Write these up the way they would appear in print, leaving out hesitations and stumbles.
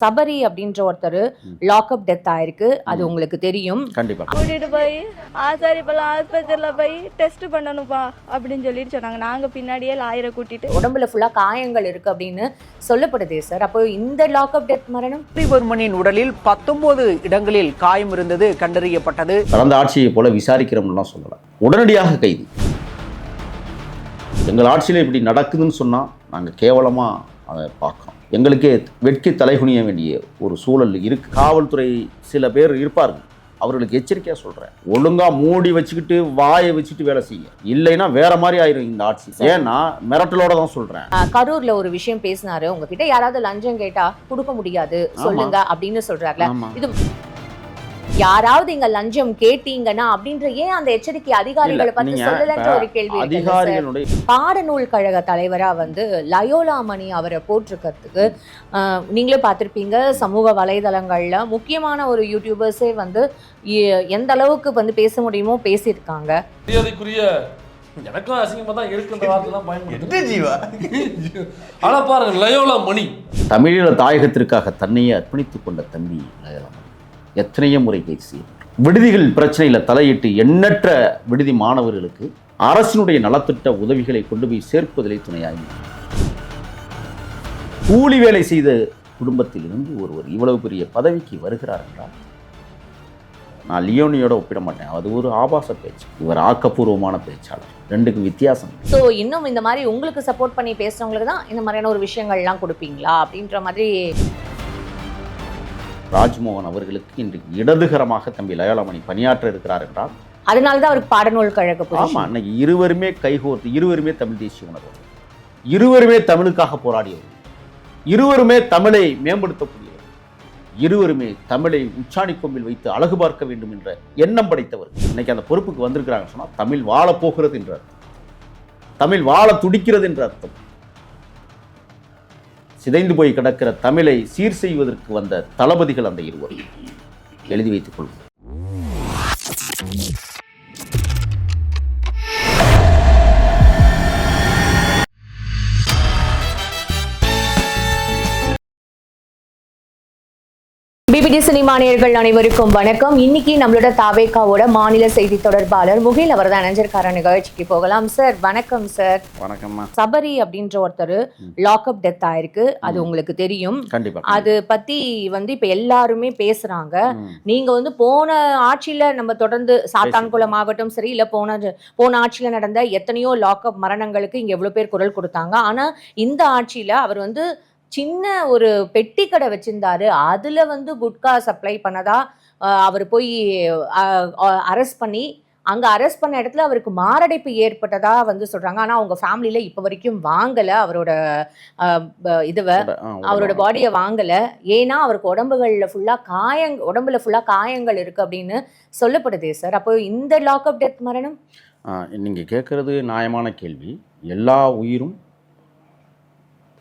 சபரி அப்படின்ற ஒருத்தர் lockup death ஆயிருக்கு. அது உங்களுக்கு தெரியும். கண்டிப்பா கூட்டிட்டு போய் ஆசாரிப்பள்ளம் ஆஸ்பத்திரியில் போய் டெஸ்ட் பண்ணணும்பா அப்படின்னு சொல்லிட்டு சொன்னாங்க. நாங்கள் பின்னாடியே லாயரை கூட்டிட்டு உடம்புல ஃபுல்லா காயங்கள் இருக்கு அப்படின்னு சொல்லப்படுதே சார். அப்போ இந்த லாக்அப் டெத் மரணம் ஸ்ரீவர்மனின் உடலில் 19 இடங்களில் காயம் இருந்தது கண்டறியப்பட்டது. கடந்த ஆட்சியை போல விசாரிக்கிறோம்லாம் சொல்லலாம். உடனடியாக கைது. எங்கள் ஆட்சியில் இப்படி நடக்குதுன்னு சொன்னால் நாங்கள் கேவலமாக அதை பார்க்குறோம். எங்களுக்கே வெட்கி தலைகுனிய வேண்டிய ஒரு சூழல் இருக்குது. காவல்துறை சில பேர் இருப்பார்கள், அவர்களுக்கு எச்சரிக்கையாக சொல்கிறேன், ஒழுங்காக மூடி வச்சுக்கிட்டு வாயை வச்சுட்டு வேலை செய்ய, இல்லைன்னா வேற மாதிரி ஆயிரும் இந்த ஆட்சி. ஏன்னா மிரட்டலோட தான் சொல்கிறேன். கரூர்ல ஒரு விஷயம் பேசினாரு, உங்ககிட்ட யாராவது லஞ்சம் கேட்டா கொடுக்க முடியாது சொல்லுங்க அப்படின்னு சொல்றாருல. இது யாராவது இங்க லஞ்சம் கேட்டீங்கன்னா அப்படின்ற ஏன் அந்த எச்சரிக்கை அதிகாரிகளை பத்தி சொல்லலன்ற ஒரு கேள்வி. அதிகாரிகளுடைய பாடநூல் கழக தலைவரா லயோலா மணி அவரை போட்டிருக்கிறதுக்கு நீங்களே பார்த்திருப்பீங்க சமூக வலைதளங்கள்ல முக்கியமான ஒரு யூடியூபர்ஸே எந்த அளவுக்கு பேச முடியுமோ பேசியிருக்காங்க. எனக்கும் அசிங்கமா தான் இருக்கு இந்த வார்த்தைலாம் பயன்படுது. ஆனா பாருங்க, லயோலா மணி தமிழீழ தாயகத்திற்காக தன்னையே அர்ப்பணித்துக் கொண்ட தம்பி லயோலா மணி எத்தனையோ முறை கைது செய்யப்பட்டார். விடுதிகள் பிரச்சனையில் தலையிட்டு எண்ணற்ற விடுதி மாணவர்களுக்கு அரசினுடைய நலத்திட்ட உதவிகளை கொண்டு போய் சேர்ப்பதிலே துணையாகி கூலி வேலை செய்த குடும்பத்திலிருந்து ஒருவர் இவ்வளவு பெரிய பதவிக்கு வருகிறார் என்றால் நான் லியோனியோட ஒப்பிட மாட்டேன். அது ஒரு ஆபாச பேச்சு. இவர் ஆக்கப்பூர்வமான பேச்சாளர். ரெண்டுக்கும் வித்தியாசம். ஸோ இன்னும் இந்த மாதிரி உங்களுக்கு சப்போர்ட் பண்ணி பேசுறவங்களுக்கு தான் இந்த மாதிரியான ஒரு விஷயங்கள்லாம் கொடுப்பீங்களா அப்படின்ற மாதிரி ராஜ்மோகன் அவர்களுக்கு இன்றைக்கு இடதுகரமாக தம்பி லயோலா மணி பணியாற்ற இருக்கிறார் என்றால் அதனால்தான் அவருக்கு பாடநூல் கழக. ஆமா, இன்னைக்கு இருவருமே கைகோர்த்து, இருவருமே தமிழ் தேசிய உணர்வு, இருவருமே தமிழுக்காக போராடியவர்கள், இருவருமே தமிழை மேம்படுத்தக்கூடியவர், இருவருமே தமிழை உச்சாணி கொம்பில் வைத்து அழகு பார்க்க வேண்டும் என்ற எண்ணம் படைத்தவர். இன்னைக்கு அந்த பொறுப்புக்கு வந்திருக்கிறாங்க சொன்னா தமிழ் வாழப் போகிறது என்ற அர்த்தம், தமிழ் வாழ துடிக்கிறது என்ற அர்த்தம். சிதைந்து போய் கிடக்கிற தமிழை சீர் செய்வதற்கு வந்த தளபதிகள் அந்த இருவர். எழுதி வைத்துக் கொள்வோம். பிபிடி சினிமா நேயர்கள் அனைவருக்கும் வணக்கம். இன்னைக்கு நம்மளோட தாவேகாவோட மாநில செய்தி தொடர்பாளர் முகில் அவர் தான் இணைஞ்சிருக்கார. நிகழ்ச்சிக்கு போகலாம். சார் வணக்கம். சார் வணக்கம்மா. சபரி அப்படின்ற ஒருத்தர் லாக்அப் டெத் ஆயிருக்கு. அது உங்களுக்கு தெரியும். கண்டிப்பா. அது பத்தி இப்ப எல்லாருமே பேசுறாங்க. நீங்க போன ஆட்சியில நம்ம தொடர்ந்து சாத்தான்குளம் மாவட்டம் சரி, இல்ல போன ஆட்சியில நடந்த எத்தனையோ லாக்அப் மரணங்களுக்கு இங்க எவ்வளவு பேர் குரல் கொடுத்தாங்க. ஆனா இந்த ஆட்சியில அவர் சின்ன ஒரு பெட்டி கடை வச்சிருந்தாரு. அதுல குட்கா சப்ளை பண்ணதா அவர் போய் அரெஸ்ட் பண்ணி, அங்க அரெஸ்ட் பண்ண இடத்துல அவருக்கு மாரடைப்பு ஏற்பட்டதா சொல்றாங்க. ஆனா அவங்க ஃபேமிலியில இப்ப வரைக்கும் வாங்கல அவரோட அவரோட பாடியை வாங்கல. ஏன்னா அவருக்கு உடம்புல ஃபுல்லா காயங்கள் இருக்கு அப்படின்னு சொல்லப்படுதே சார். அப்போ இந்த லாக்அப் டெத் மரணம் நீங்க கேட்கறது நியாயமான கேள்வி. எல்லா உயிரும்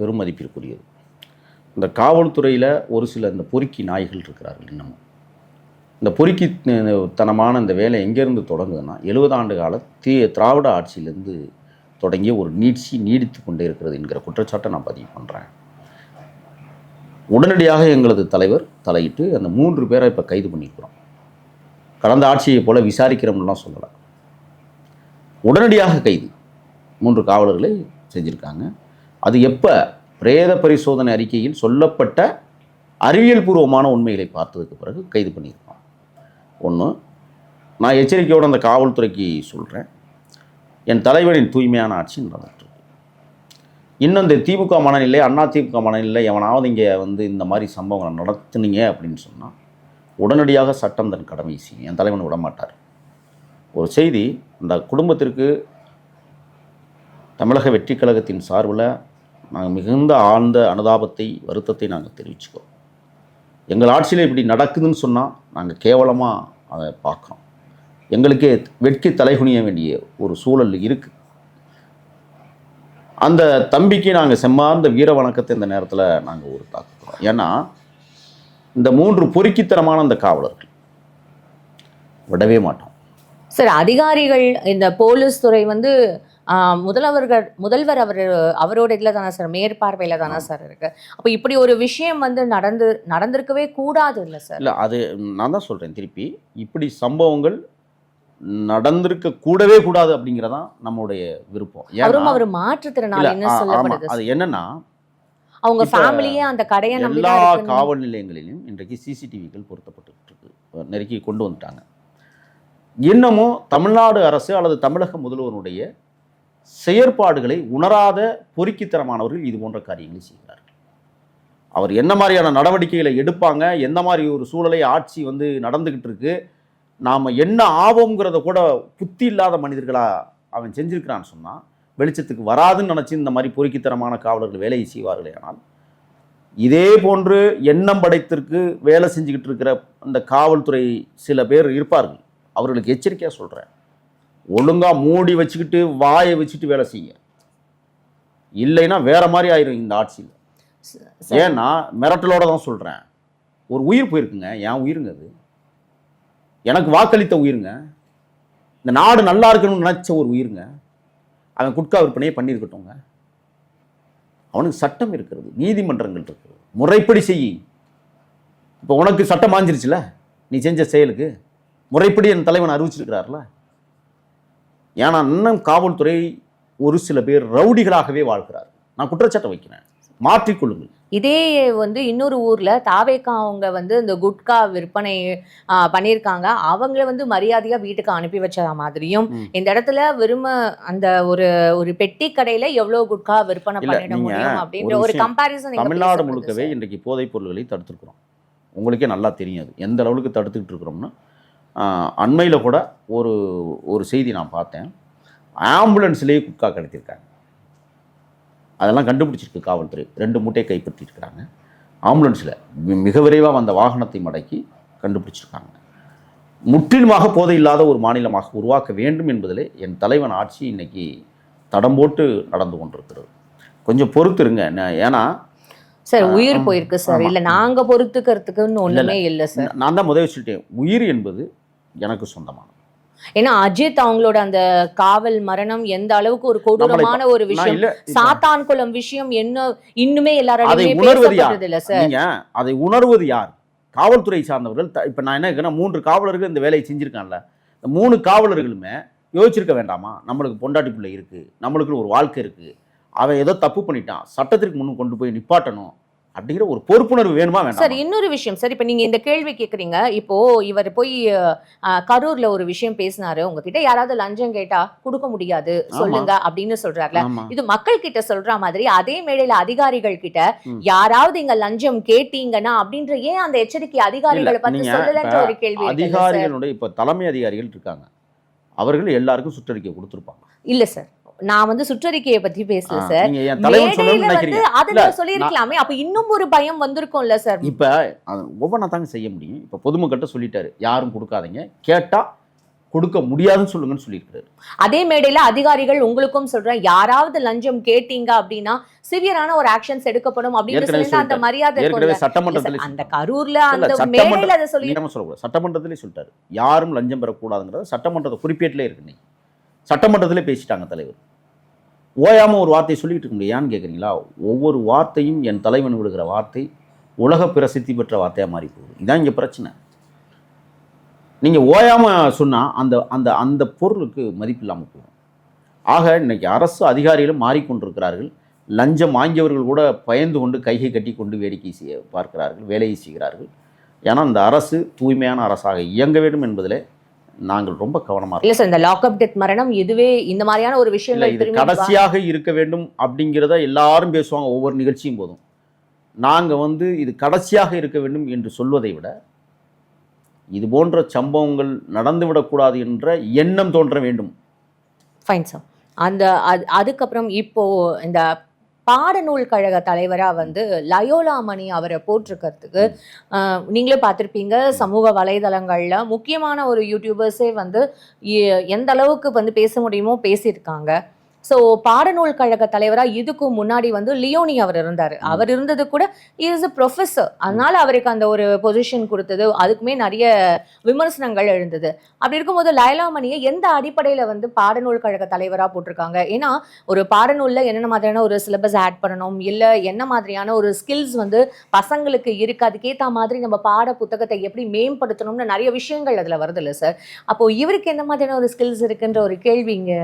பெருமதிப்பிற்குரியது. இந்த காவல்துறையில் ஒரு சில இந்த பொறுக்கி நாய்கள் இருக்கிறார்கள். இன்னமும் இந்த பொறுக்கி தனமான இந்த வேலை எங்கேருந்து தொடங்குதுன்னா 70 ஆண்டு கால திராவிட ஆட்சியிலேருந்து தொடங்கிய ஒரு நீடித்து கொண்டே இருக்கிறது என்கிற குற்றச்சாட்டை நான் பதிவு பண்ணுறேன். உடனடியாக எங்களது தலைவர் தலையிட்டு அந்த 3 பேரை இப்போ கைது பண்ணியிருக்கிறோம். கடந்த ஆட்சியை போல விசாரிக்கிறோம்லாம் சொல்லலாம். உடனடியாக கைது 3 காவலர்களை செஞ்சுருக்காங்க. அது எப்போ பிரேத பரிசோதனை அறிக்கையில் சொல்லப்பட்ட அறிவியல் பூர்வமான உண்மைகளை பார்த்ததுக்கு பிறகு கைது பண்ணியிருக்கோம். ஒன்று, நான் எச்சரிக்கையோடு அந்த காவல்துறைக்கு சொல்கிறேன், என் தலைவரின் தூய்மையான ஆட்சி நடந்துட்டுருக்கு. இன்னும் இந்த திமுக மனநிலை, அண்ணா திமுக மனநிலை எவனாவது இங்கே இந்த மாதிரி சம்பவங்களை நடத்துனீங்க அப்படின்னு சொன்னால் உடனடியாக சட்டம் தன் கடமை செய்யும். என் தலைவன் விடமாட்டார். ஒரு செய்தி, அந்த குடும்பத்திற்கு தமிழக வெற்றி கழகத்தின் சார்பில் நாங்கள் மிகுந்த ஆழ்ந்த அனுதாபத்தை, வருத்தத்தை நாங்கள் தெரிவிச்சுக்கோம். எங்கள் ஆட்சியில் இப்படி நடக்குதுன்னு சொன்னால் நாங்கள் கேவலமாக அதை பார்க்குறோம். எங்களுக்கே வெட்கி தலைகுனிய வேண்டிய ஒரு சூழல் இருக்குது. அந்த தம்பிக்கு நாங்கள் செம்மார்ந்த வீர வணக்கத்தை இந்த நேரத்தில் நாங்கள் ஒரு தாக்குறோம். ஏன்னா இந்த 3 பொறுக்கித்தனமான அந்த காவலர்கள் விடவே மாட்டோம். சார், அதிகாரிகள் இந்த போலீஸ் துறை முதல்வர் அவரோட இதில் தானே சார், மேற்பார்வையில் தானே சார் இருக்கு. அப்போ இப்படி ஒரு விஷயம் வந்து நடந்திருக்கவே கூடாது இல்லை சார்? இல்லை, அது நான் தான் சொல்கிறேன் திருப்பி, இப்படி சம்பவங்கள் நடந்திருக்க கூடவே கூடாது அப்படிங்கிறதான் நம்மளுடைய விருப்பம். அவரும் அவர் மாற்றுத்திறனாளின்னு சொல்லப்படுது. அது என்னன்னா, அவங்க ஃபேமிலியே அந்த கடையை நம்பி எல்லா தான் இருக்குன்னு. காவல் நிலையங்களிலும் இன்றைக்கு சிசிடிவிகள் பொருத்தப்பட்டு இருக்கு, நெருக்கி கொண்டு வந்துட்டாங்க. இன்னமும் தமிழ்நாடு அரசு அல்லது தமிழக முதல்வருடைய செயற்பாடுகளை உணராத பொறுக்கித்தனமானவர்கள் இது போன்ற காரியங்களை செய்கிறார்கள். அவர் என்ன மாதிரியான நடவடிக்கைகளை எடுப்பாங்க, எந்த மாதிரி ஒரு சூழலை ஆட்சி வந்து நடந்துகிட்டு இருக்கு, நாம் என்ன ஆவோங்கிறத கூட புத்தி இல்லாத மனிதர்களா அவன் செஞ்சிருக்கிறான்னு சொன்னால் வெளிச்சத்துக்கு வராதுன்னு நினச்சி இந்த மாதிரி பொறுக்கித்தனமான காவலர்கள் வேலையை செய்வார்களே. ஆனால் இதே போன்று எண்ணம் படைத்திற்கு வேலை செஞ்சுக்கிட்டு இருக்கிற இந்த காவல்துறை சில பேர் இருப்பார்கள். அவர்களுக்கு எச்சரிக்கையாக சொல்கிறேன், ஒழுங்காக மூடி வச்சுக்கிட்டு வாயை வச்சுட்டு வேலை செய்ய, இல்லைன்னா வேற மாதிரி ஆயிரும் இந்த ஆட்சியில். ஏன்னா மிரட்டலோட தான் சொல்கிறேன், ஒரு உயிர் போயிருக்குங்க, என் உயிருங்க, அது எனக்கு வாக்களித்த உயிருங்க, இந்த நாடு நல்லா இருக்கணும்னு நினச்ச ஒரு உயிருங்க. அவன் குட்கா விற்பனையே பண்ணியிருக்கட்டும்ங்க, அவனுக்கு சட்டம் இருக்கிறது, நீதிமன்றங்கள் இருக்கிறது, முறைப்படி செய். இப்போ உனக்கு சட்டம் மாஞ்சிருச்சுல, நீ செஞ்ச செயலுக்கு முறைப்படி என் தலைவன் அறிவிச்சிருக்கிறார்ல. ஏன்னா இன்னும் காவல்துறை ஒரு சில பேர் ரவுடிகளாகவே வாழ்கிறார். நான் குற்றச்சாட்டை வைக்கிறேன், மாற்றிக்கொள்ளுங்கள். இதே வந்து இன்னொரு ஊர்ல தாவேக்கா அவங்க வந்து இந்த குட்கா விற்பனை பண்ணியிருக்காங்க. அவங்கள வந்து மரியாதையா வீட்டுக்கு அனுப்பி வச்ச மாதிரியும், இந்த இடத்துல வெறும் அந்த ஒரு பெட்டி கடையில எவ்வளவு குட்கா விற்பனை பண்ணிட முடியும் அப்படின்ற ஒரு கம்பாரிசன் தமிழ்நாடு முழுக்கவே இன்றைக்கு போதைப் பொருள்களை தடுத்துருக்கிறோம். உங்களுக்கே நல்லா தெரியும் அது எந்த அளவுக்கு தடுத்துக்கிட்டு இருக்கிறோம்னா. அண்மையில் கூட ஒரு செய்தி நான் பார்த்தேன், ஆம்புலன்ஸ்லேயே குட்கா கடத்திருக்காங்க. அதெல்லாம் கண்டுபிடிச்சிருக்கு காவல்துறை, 2 மூட்டையை கைப்பற்றிருக்கிறாங்க. ஆம்புலன்ஸில் மிக விரைவாக வந்த வாகனத்தை மடக்கி கண்டுபிடிச்சிருக்காங்க. முற்றிலுமாக போதை இல்லாத ஒரு மாநிலமாக உருவாக்க வேண்டும் என்பதிலே என் தலைவன் ஆட்சி இன்னைக்கு தடம் போட்டு நடந்து கொண்டிருக்கிறது. கொஞ்சம் பொறுத்துருங்க. ஏன்னா சார் உயிர் போயிருக்கு சார், இல்லை நாங்கள் பொறுத்துக்கிறதுக்குன்னு ஒன்றுமே இல்லை சார். நான் தான் முதல் சொல்லிட்டேன், உயிர் என்பது எனக்கு சொந்தமான. ஏன்னா அஜித் அவங்களோட அந்த காவல் மரணம் எந்த அளவுக்கு ஒரு கொடூரமான ஒரு விஷயம், சாத்தான்குளம் விஷயம் என்ன இன்னுமே எல்லாரும் பேசப்படுறது இல்ல சார். நீங்க அதை உணர்வது யார்? காவல்துறை சார்ந்தவர்கள். இப்ப நான் என்ன கேட்கிறேன், 3 காவலர்கள் இந்த வேலையை செஞ்சிருக்காங்கல்ல, இந்த 3 காவலர்களுமே யோசிச்சிருக்க வேண்டாமா? நம்மளுக்கு பொண்டாட்டி பிள்ளை இருக்கு, நம்மளுக்கு ஒரு வாழ்க்கை இருக்கு, அவன் ஏதோ தப்பு பண்ணிட்டான், சட்டத்திற்கு முன்னும் கொண்டு போய் நிப்பாட்டணும் அப்படிங்கிற ஒரு பொறுப்புணர்வு வேணுமா வேண்டாம்? சார் இன்னொரு விஷயம் சார், இப்போ நீங்க இந்த கேள்வி கேட்குறீங்க, இப்போ இவர் போய் கரூர்ல ஒரு விஷயம் பேசினாரு, உங்ககிட்ட யாராவது லஞ்சம் கேட்டா கொடுக்க முடியாது சொல்லுங்க அப்படின்னு சொல்றாருல. இது மக்கள் கிட்ட சொல்ற மாதிரி அதே மேடையில அதிகாரிகள் கிட்ட யாராவது இங்க லஞ்சம் கேட்டீங்கன்னா அப்படின்ற ஏன் அந்த எச்சரிக்கை அதிகாரிகளை பத்தி சொல்லலன்ற ஒரு கேள்வி. அதிகாரிகளுடைய இப்ப தலைமை அதிகாரிகள் இருக்காங்க, அவர்கள் எல்லாருக்கும் சுற்றறிக்கை கொடுத்திருப்பாங்க. இல்ல சார், நான் வந்து சுற்றறிக்கையை பத்தி பேசல சார், அதுல சொல்லிருக்கலாமே. அப்ப இன்னும் ஒரு பயம் வந்திருக்கும்ல சார். இப்ப ஒவ்வொன்றா தாங்க செய்ய முடியும். இப்ப பொதுமக்கள்கிட்ட சொல்லிட்டாரு, யாரும் கொடுக்காதீங்க, கேட்டா கொடுக்க முடியாதுன்னு சொல்லுங்கன்னு சொல்லியிருக்காரு. அதே மேடையில அதிகாரிகள் உங்களுக்கும் சொல்றேன், யாராவது லஞ்சம் கேட்டீங்க அப்படின்னா சிவியரான ஒரு ஆக்ஷன்ஸ் எடுக்கப்படும் அப்படின்னு சொல்லி அந்த மரியாதை சட்டமன்றத்தில் அந்த கரூர்ல அந்த மேடையில அதை சொல்லி சொல்லக்கூடாது. சட்டமன்றத்திலே சொல்லிட்டாரு, யாரும் லஞ்சம் பெறக்கூடாதுங்கிறது சட்டமன்றத்தை குறிப்பேட்டிலே இருக்கு. சட்டமன்றத்திலே பேசிட்டாங்க தலைவர். ஓயாமல் ஒரு வார்த்தையை சொல்லிட்டு இருக்க முடியும். ஏன்னு கேட்குறீங்களா? ஒவ்வொரு வார்த்தையும் என் தலைவன் விடுகிற வார்த்தை உலக பிரசித்தி பெற்ற வார்த்தையாக மாறி போகுது. இதான் இங்கே பிரச்சனை. நீங்கள் ஓயாமல் சொன்னால் அந்த அந்த அந்த பொருளுக்கு மதிப்பு இல்லாமல் போகும். ஆக இன்னைக்கு அரசு அதிகாரிகளும் மாறிக்கொண்டிருக்கிறார்கள். லஞ்சம் வாங்கியவர்கள் கூட பயந்து கொண்டு கையை கட்டி கொண்டு வேடிக்கை செய்ய பார்க்கிறார்கள், வேலையை செய்கிறார்கள். ஏன்னா இந்த அரசு தூய்மையான அரசாக இயங்க வேண்டும் என்பதில் நாங்கள் ரொம்ப கவனமாக இல்ல சார். இந்த லாக்அப் டெத் மரணம் இதுவே இந்த மாதிரியான ஒரு விஷயம் இது கடைசியாக இருக்க வேண்டும் அப்படிங்கிறத எல்லாரும் பேசுவாங்க ஒவ்வொரு நிகழ்ச்சியும் போதும். நாங்கள் இது கடைசியாக இருக்க வேண்டும் என்று சொல்வதை விட இது போன்ற சம்பவங்கள் நடந்துவிடக்கூடாது என்ற எண்ணம் தோன்ற வேண்டும். Fine sir. அதுக்கப்புறம் இப்போ இந்த பாடநூல் கழக தலைவராக லயோலா மணி அவரை போட்டிருக்கிறதுக்கு நீங்களே பார்த்துருப்பீங்க, சமூக வலைதளங்களில் முக்கியமான ஒரு யூடியூபர்ஸே எந்த அளவுக்கு பேச முடியுமோ பேசியிருக்காங்க. ஸோ பாடநூல் கழக தலைவராக இதுக்கு முன்னாடி வந்து லியோனி அவர் இருந்தார். அவர் இருந்தது கூட இஸ் அ ப்ரொஃபஸர், அதனால அவருக்கு அந்த ஒரு பொசிஷன் கொடுத்தது, அதுக்குமே நிறைய விமர்சனங்கள் எழுந்தது. அப்படி இருக்கும்போது லயலாமணியை எந்த அடிப்படையில் வந்து பாடநூல் கழக தலைவராக போட்டிருக்காங்க? ஏன்னா ஒரு பாடநூலில் என்னென்ன மாதிரியான ஒரு சிலபஸ் ஆட் பண்ணணும், இல்லை என்ன மாதிரியான ஒரு ஸ்கில்ஸ் வந்து பசங்களுக்கு இருக்கு, அதுக்கேற்ற மாதிரி நம்ம பாட புத்தகத்தை எப்படி மேம்படுத்தணும்னு நிறைய விஷயங்கள் அதில் வருது இல்லை சார்? அப்போ இவருக்கு எந்த மாதிரியான ஒரு ஸ்கில்ஸ் இருக்குன்ற ஒரு கேள்வி இங்கே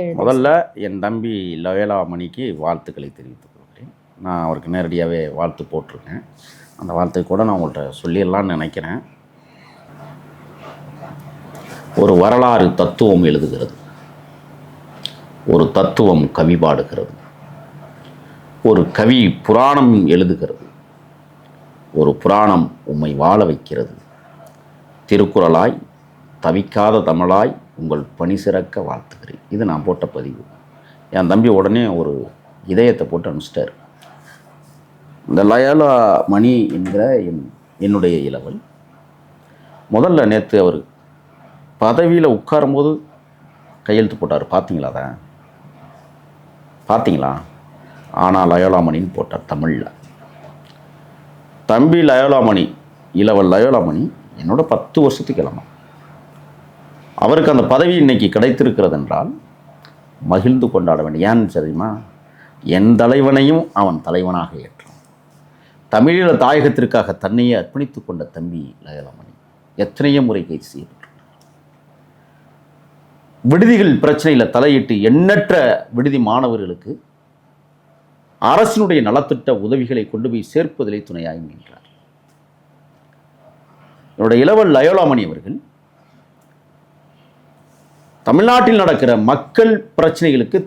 எழுது. முதல்ல என் தம்பி லயோலாமணிக்கு வாழ்த்துக்களை தெரிவித்துக் கொள்கிறேன். நான் அவருக்கு நேரடியாகவே வாழ்த்து போட்டிருக்கேன். அந்த வாழ்த்தை கூட நான் உங்கள்கிட்ட சொல்லிடலான்னு நினைக்கிறேன். ஒரு வரலாறு தத்துவம் எழுதுகிறது, ஒரு தத்துவம் கவி பாடுகிறது, ஒரு கவி புராணம் எழுதுகிறது, ஒரு புராணம் உம்மை வாழ வைக்கிறது. திருக்குறளாய் தவிக்காத தமிழாய் உங்கள் பணி சிறக்க வாழ்த்துகிறேன். இது நான் போட்ட பதிவு. என் தம்பி உடனே ஒரு இதயத்தை போட்டு அனுப்பிச்சிட்டார். இந்த லயோலா மணி என்கிற என்னுடைய இளவல் முதல்ல நேற்று அவர் பதவியில் உட்காரும்போது கையெழுத்து போட்டார். பார்த்தீங்களா? தான் பார்த்தீங்களா? ஆனால் லயோலாமணின்னு போட்டார் தமிழில். தம்பி லயோலாமணி, இளவல் லயோலாமணி என்னோட 10 வருஷத்துக்கு இளமை. அவருக்கு அந்த பதவி இன்னைக்கு கிடைத்திருக்கிறது என்றால் மகிழ்ந்து கொண்டாட வேண்டும். ஏன்னு தெரியுமா? என் தலைவனையும் அவன் தலைவனாக ஏற்றான். தமிழீழ தாயகத்திற்காக தன்னையே அர்ப்பணித்து கொண்ட தம்பி லயோலாமணி எத்தனையோ முறை கைது செய்யப்பட்டார். விடுதிகள் பிரச்சனையில் தலையிட்டு எண்ணற்ற விடுதி மாணவர்களுக்கு அரசினுடைய நலத்திட்ட உதவிகளை கொண்டு போய் சேர்ப்பதிலே துணையாகி நின்றார். என்னுடைய இளவல் லயோலாமணி அவர்கள் தமிழ்நாட்டில் நடக்கிற மக்கள் பிரச்சனைகளுக்கு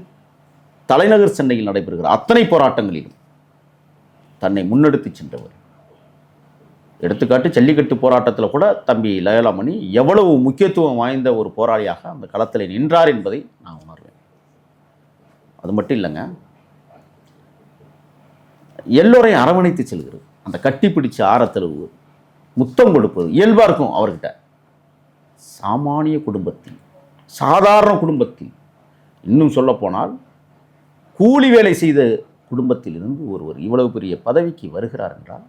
தலைநகர் சென்னையில் நடைபெறுகிற அத்தனை போராட்டங்களிலும் தன்னை முன்னெடுத்து சென்றவர். எடுத்துக்காட்டு ஜல்லிக்கட்டு போராட்டத்தில் கூட தம்பி லயோலாமணி எவ்வளவு முக்கியத்துவம் வாய்ந்த ஒரு போராளியாக அந்த களத்தில் நின்றார் என்பதை நான் உணர்வேன். அது மட்டும் இல்லைங்க, எல்லோரையும் அரவணைத்து செல்கிறது, அந்த கட்டி பிடிச்சு ஆரத்தழுவு, முத்தம் கொடுப்பது இயல்பாக இருக்கும் அவர்கிட்ட. சாமானிய குடும்பத்தில், சாதாரண குடும்பத்தில், இன்னும் சொல்லப்போனால் கூலி வேலை செய்த குடும்பத்தில் இருந்து ஒருவர் இவ்வளவு பெரிய பதவிக்கு வருகிறார் என்றால்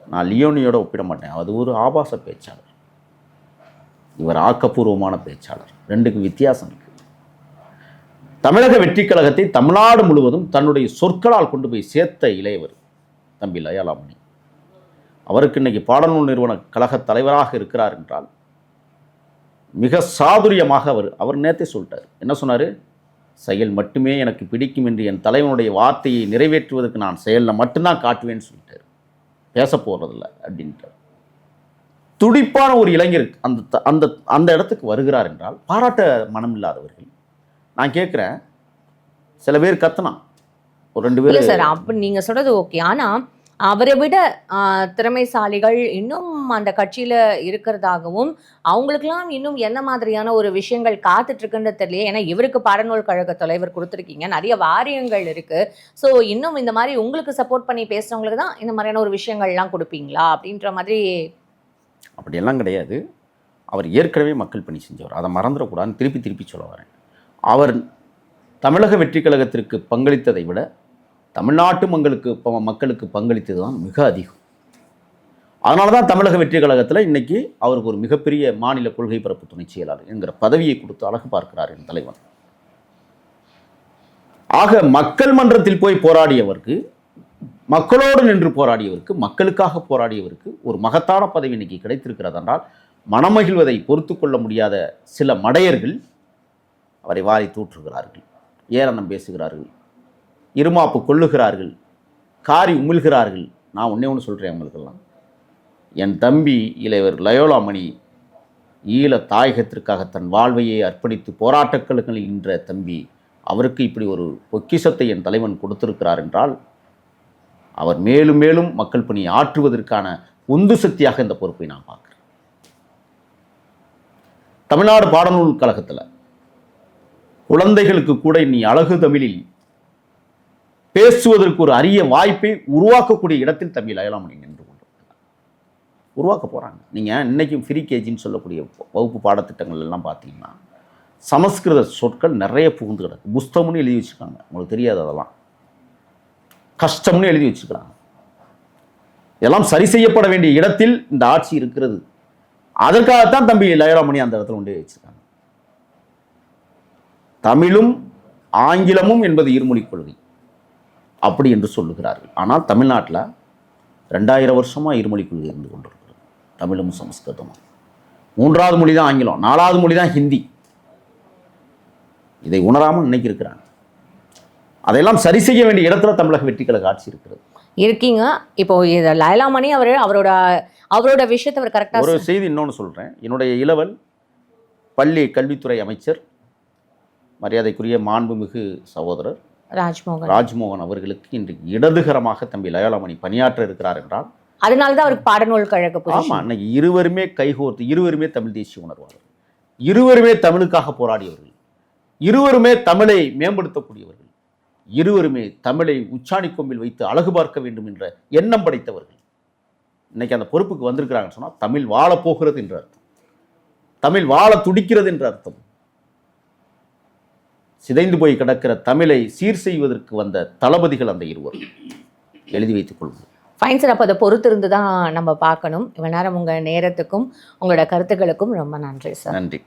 நான் லியோனியோட ஒப்பிட மாட்டேன். அது ஒரு ஆபாச பேச்சாளர், இவர் ஆக்கப்பூர்வமான பேச்சாளர். ரெண்டுக்கும் வித்தியாசம் இருக்கு. தமிழக வெற்றி கழகத்தை தமிழ்நாடு முழுவதும் தன்னுடைய சொற்களால் கொண்டு போய் சேர்த்த இளையவர் தம்பி லயோலாமணி. அவருக்கு இன்னைக்கு பாடநூல் நிறுவன கழக தலைவராக இருக்கிறார் என்றால் மிக சாதுரியமாக அவர் நேற்றே சொல்லிட்டார். என்ன சொன்னார்? செயல் மட்டுமே எனக்கு பிடிக்கும் என்று என் தலைவனுடைய வார்த்தையை நிறைவேற்றுவதற்கு நான் செயலில் மட்டும்தான் காட்டுவேன்னு சொல்லிட்டார். பேச போகிறதில்ல அப்படின்ட்டார். துடிப்பான ஒரு இளைஞர் அந்த அந்த அந்த இடத்துக்கு வருகிறார் என்றால் பாராட்ட மனம் இல்லாதவர்கள். நான் கேட்குறேன், சில பேர் கத்துனான், ஒரு 2 பேர் சார். அப்படி நீங்கள் சொல்கிறது ஓகே, ஆனால் அவரை விட திறமைசாலிகள் இன்னும் அந்த கட்சியில் இருக்கிறதாகவும் அவங்களுக்கெல்லாம் இன்னும் என்ன மாதிரியான ஒரு விஷயங்கள் காத்துட்ருக்குன்னு தெரியல. ஏன்னா இவருக்கு பாடநூல் கழக தலைவர் கொடுத்துருக்கீங்க, நிறைய வாரியங்கள் இருக்குது. ஸோ இன்னும் இந்த மாதிரி உங்களுக்கு சப்போர்ட் பண்ணி பேசுகிறவங்களுக்கு தான் இந்த மாதிரியான ஒரு விஷயங்கள்லாம் கொடுப்பீங்களா அப்படின்ற மாதிரி? அப்படியெல்லாம் கிடையாது. அவர் ஏற்கனவே மக்கள் பணி செஞ்சவர், அதை மறந்துடக்கூடாதுன்னு திருப்பி சொல்ல வரேன். அவர் தமிழக வெற்றி கழகத்திற்கு பங்களித்ததை விட தமிழ்நாட்டு மக்களுக்கு பங்களித்தது தான் மிக அதிகம். அதனால தான் தமிழக வெற்றி கழகத்தில் இன்னைக்கு அவருக்கு ஒரு மிகப்பெரிய மாநில கொள்கை பரப்பு துணை செயலாளர் என்கிற பதவியை கொடுத்து அழகு பார்க்கிறார் என் தலைவன். ஆக மக்கள் மன்றத்தில் போய் போராடியவருக்கு, மக்களோடு நின்று போராடியவருக்கு, மக்களுக்காக போராடியவருக்கு ஒரு மகத்தான பதவி இன்னைக்கு கிடைத்திருக்கிறது என்றால் மனமகிழ்வதை பொறுத்து கொள்ள முடியாத சில மடையர்கள் அவரை வாரி தூற்றுகிறார்கள், ஏளனம் பேசுகிறார்கள், இருமாப்பு கொள்ளுகிறார்கள், காரி உமிழ்கிறார்கள். நான் ஒன்று சொல்கிறேன் அவங்களுக்கெல்லாம், என் தம்பி இளையவர் லயோலாமணி ஈழ தாயகத்திற்காக தன் வாழ்வையை அர்ப்பணித்து போராட்டங்களுக்கு நின்ற தம்பி, அவருக்கு இப்படி ஒரு பொக்கிஷத்தை என் தலைவன் கொடுத்திருக்கிறார் என்றால் அவர் மேலும் மேலும் மக்கள் பணியை ஆற்றுவதற்கான உந்து சக்தியாக இந்த பொறுப்பை நான் பார்க்குறேன். தமிழ்நாடு பாடநூல் கழகத்தில் குழந்தைகளுக்கு கூட இனி அழகு தமிழில் பேசுவதற்கு ஒரு அரிய வாய்ப்பை உருவாக்கக்கூடிய இடத்தில் தம்பி லயோலாமணி நின்று கொண்டு உருவாக்க போகிறாங்க. நீங்கள் இன்றைக்கும் ஃப்ரீ கேஜின்னு சொல்லக்கூடிய வகுப்பு பாடத்திட்டங்கள் எல்லாம் பார்த்தீங்கன்னா சமஸ்கிருத சொற்கள் நிறைய புகுந்து கிடக்கு. புஸ்தம்னு எழுதி வச்சுருக்காங்க, உங்களுக்கு தெரியாது அதெல்லாம். கஷ்டம்னு எழுதி வச்சுக்கிறாங்க. எல்லாம் சரி செய்யப்பட வேண்டிய இடத்தில் இந்த ஆட்சி இருக்கிறது. அதற்காகத்தான் தம்பி லயோலாமணி அந்த இடத்துல கொண்டு வச்சிருக்காங்க. தமிழும் ஆங்கிலமும் என்பது இருமொழிக் கொள்கை அப்படி என்று சொல்லுகிறார்கள். ஆனால் தமிழ்நாட்டில் 2000 வருஷமாக இருமொழிக் கொள்கை இருந்து கொண்டிருக்கிறது. தமிழும் சமஸ்கிருதமும். 3வது மொழி தான் ஆங்கிலம், 4வது மொழி தான் ஹிந்தி. இதை உணராமல் இன்னைக்கு இருக்கிறாங்க. அதையெல்லாம் சரி செய்ய வேண்டிய இடத்துல தமிழக வெற்றி கழக ஆட்சி இருக்கிறது. இருக்கீங்க. இப்போ இது லயலாமணி அவரோட விஷயத்தை அவர் கரெக்டாக ஒரு செய்தி இன்னொன்று சொல்கிறேன். என்னுடைய இளவல் பள்ளி கல்வித்துறை அமைச்சர் மரியாதைக்குரிய மாண்புமிகு சகோதரர் ராஜ்மோகன் அவர்களுக்கு இன்றைக்கு இடதுகரமாக தம்பி லயோலாமணி பணியாற்ற இருக்கிறார் என்றால் அதனால தான் அவருக்கு பாடநூல் கழக. ஆமாம், இன்னைக்கு இருவருமே கைகோர்த்து, இருவருமே தமிழ் தேசிய உணர்வாளர்கள், இருவருமே தமிழுக்காக போராடியவர்கள், இருவருமே தமிழை மேம்படுத்தக்கூடியவர்கள், இருவருமே தமிழை உச்சாணி கொம்பில் வைத்து அழகு பார்க்க வேண்டும் என்ற எண்ணம் படைத்தவர்கள். இன்னைக்கு அந்த பொறுப்புக்கு வந்திருக்கிறாங்கன்னு சொன்னால் தமிழ் வாழப்போகிறது என்ற அர்த்தம், தமிழ் வாழ துடிக்கிறது என்ற அர்த்தம். சிதைந்து போய் கிடக்கிற தமிழை சீர் செய்வதற்கு வந்த தளபதிகள் அந்த இருவர். எழுதி வைத்துக் கொள்வோம். Fine sir. அப்போ அதை பொறுத்திருந்து தான் நம்ம பார்க்கணும். இவ்வளோ நேரம் உங்கள் நேரத்துக்கும் உங்களோட கருத்துக்களுக்கும் ரொம்ப நன்றி சார். நன்றி.